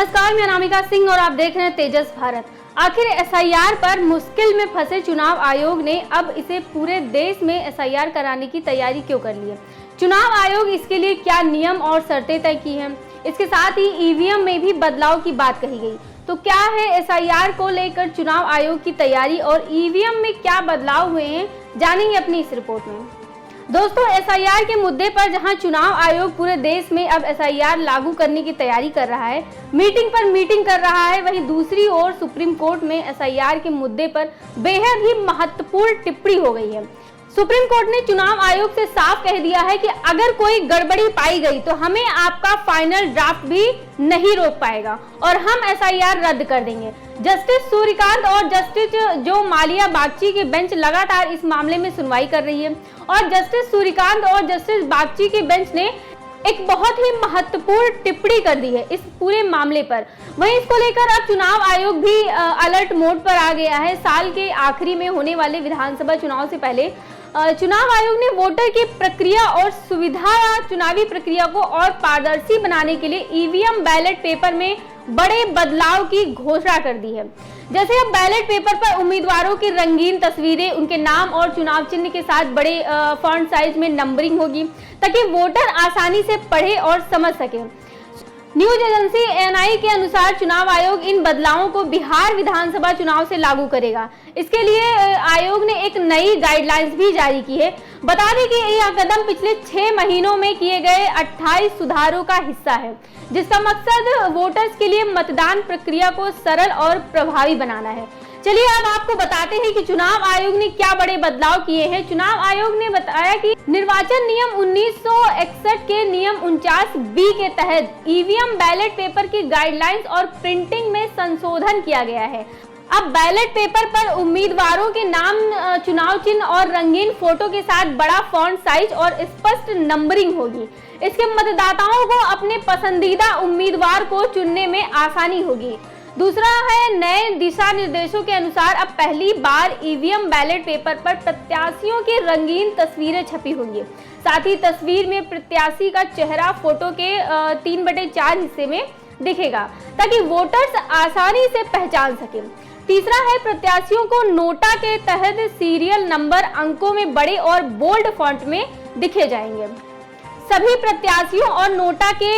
नमस्कार, मैं अनामिका सिंह और आप देख रहे हैं तेजस भारत। आखिर एसआईआर पर मुश्किल में फंसे चुनाव आयोग ने अब इसे पूरे देश में एसआईआर कराने की तैयारी क्यों कर ली है? चुनाव आयोग इसके लिए क्या नियम और शर्तें तय की हैं? इसके साथ ही ईवीएम में भी बदलाव की बात कही गई। तो क्या है एसआईआर को लेकर चुनाव आयोग की तैयारी और ईवीएम में क्या बदलाव हुए हैं, जानेंगे अपनी इस रिपोर्ट में। दोस्तों, एसआईआर के मुद्दे पर जहां चुनाव आयोग पूरे देश में अब एसआईआर लागू करने की तैयारी कर रहा है, मीटिंग पर मीटिंग कर रहा है, वहीं दूसरी ओर सुप्रीम कोर्ट में एसआईआर के मुद्दे पर बेहद ही महत्वपूर्ण टिप्पणी हो गई है। सुप्रीम कोर्ट ने चुनाव आयोग से साफ कह दिया है कि अगर कोई गड़बड़ी पाई गई तो हमें आपका फाइनल ड्राफ्ट भी नहीं रोक पाएगा और हम एसआईआर रद्द कर देंगे। जस्टिस सूर्यकांत और जस्टिस जो मालिया बागची की बेंच लगातार इस मामले में सुनवाई कर रही है और जस्टिस सूर्यकांत और जस्टिस बागची की बेंच ने एक बहुत ही महत्वपूर्ण टिप्पणी कर दी है इस पूरे मामले पर। वहीं इसको लेकर अब चुनाव आयोग भी अलर्ट मोड पर आ गया है। साल के आखिरी में होने वाले विधानसभा चुनाव से पहले चुनाव आयोग ने वोटर की प्रक्रिया और सुविधा चुनावी प्रक्रिया को और पारदर्शी बनाने के लिए ईवीएम बैलेट पेपर में बड़े बदलाव की घोषणा कर दी है। जैसे अब बैलेट पेपर पर उम्मीदवारों की रंगीन तस्वीरें, उनके नाम और चुनाव चिन्ह के साथ बड़े फॉन्ट साइज में नंबरिंग होगी ताकि वोटर आसानी से पढ़े और समझ सके। न्यूज एजेंसी एएनआई के अनुसार चुनाव आयोग इन बदलावों को बिहार विधानसभा चुनाव से लागू करेगा। इसके लिए आयोग ने एक नई गाइडलाइंस भी जारी की है। बता दें कि यह कदम पिछले 6 महीनों में किए गए 28 सुधारों का हिस्सा है, जिसका मकसद वोटर्स के लिए मतदान प्रक्रिया को सरल और प्रभावी बनाना है। चलिए अब आपको बताते हैं कि चुनाव आयोग ने क्या बड़े बदलाव किए हैं। चुनाव आयोग ने बताया कि निर्वाचन नियम 1961 के नियम 49B के तहत ईवीएम बैलेट पेपर की गाइडलाइंस और प्रिंटिंग में संशोधन किया गया है। अब बैलेट पेपर पर उम्मीदवारों के नाम, चुनाव चिन्ह और रंगीन फोटो के साथ बड़ा फॉन्ट साइज और स्पष्ट नंबरिंग होगी। इसके मतदाताओं को अपने पसंदीदा उम्मीदवार को चुनने में आसानी होगी। दूसरा है, नए दिशा निर्देशों के अनुसार अब पहली बार ईवीएम बैलेट पेपर पर प्रत्याशियों की रंगीन तस्वीरें छपी होंगी। साथ ही तस्वीर में प्रत्याशी का चेहरा फोटो के 3/4 हिस्से में दिखेगा ताकि वोटर्स आसानी से पहचान सके। तीसरा है, प्रत्याशियों को नोटा के तहत सीरियल नंबर अंकों में बड़े और बोल्ड फॉन्ट में दिखे जाएंगे। सभी प्रत्याशियों और नोटा के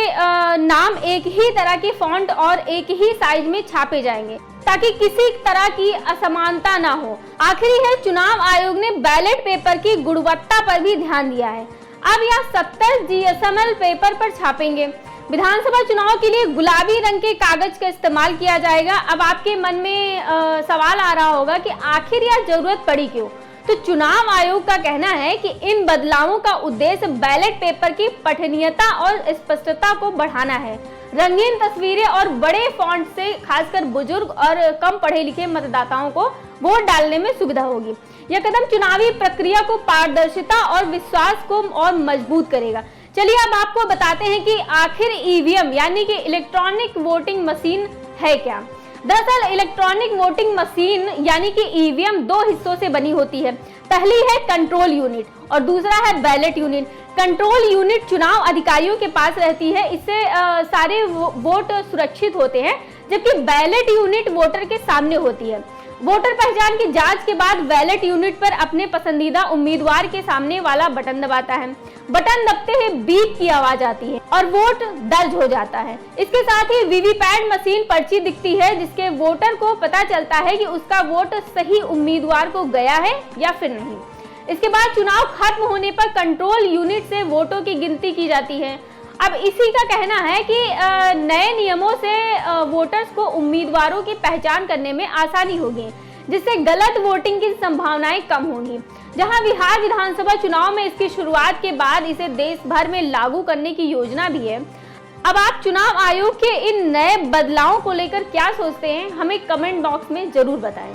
नाम एक ही तरह के फॉन्ट और एक ही साइज में छापे जाएंगे ताकि किसी तरह की असमानता ना हो। आखिरी है, चुनाव आयोग ने बैलेट पेपर की गुणवत्ता पर भी ध्यान दिया है। अब यह 70 GSML पेपर पर छापेंगे। विधानसभा चुनाव के लिए गुलाबी रंग के कागज का इस्तेमाल किया जाएगा। अब आपके मन में सवाल आ रहा होगा कि आखिर यह जरूरत पड़ी क्यों? तो चुनाव आयोग का कहना है कि इन बदलावों का उद्देश्य बैलेट पेपर की पठनीयता और स्पष्टता को बढ़ाना है। रंगीन तस्वीरें और बड़े फॉन्ट से खासकर बुजुर्ग और कम पढ़े लिखे मतदाताओं को वोट डालने में सुविधा होगी। यह कदम चुनावी प्रक्रिया को पारदर्शिता और विश्वास को और मजबूत करेगा। चलिए अब आपको बताते हैं कि आखिर ईवीएम यानी कि इलेक्ट्रॉनिक वोटिंग मशीन है क्या। दरअसल इलेक्ट्रॉनिक वोटिंग मशीन यानी कि ईवीएम 2 हिस्सों से बनी होती है। पहली है कंट्रोल यूनिट और दूसरा है बैलेट यूनिट। कंट्रोल यूनिट चुनाव अधिकारियों के पास रहती है, इससे सारे वोट सुरक्षित होते हैं, जबकि बैलेट यूनिट वोटर के सामने होती है। वोटर पहचान की जांच के बाद बैलेट यूनिट पर अपने पसंदीदा उम्मीदवार के सामने वाला बटन दबाता है। बटन दबते ही बीप की आवाज आती है और वोट दर्ज हो जाता है। इसके साथ ही वीवीपैट मशीन पर्ची दिखती है, जिसके वोटर को पता चलता है कि उसका वोट सही उम्मीदवार को गया है या फिर नहीं। इसके बाद चुनाव खत्म होने पर कंट्रोल यूनिट से वोटों की गिनती की जाती है। अब इसी का कहना है कि नए नियमों से वोटर्स को उम्मीदवारों की पहचान करने में आसानी होगी, जिससे गलत वोटिंग की संभावनाएं कम होंगी। जहां बिहार विधानसभा चुनाव में इसकी शुरुआत के बाद इसे देश भर में लागू करने की योजना भी है। अब आप चुनाव आयोग के इन नए बदलावों को लेकर क्या सोचते हैं, हमें कमेंट बॉक्स में जरूर बताएं।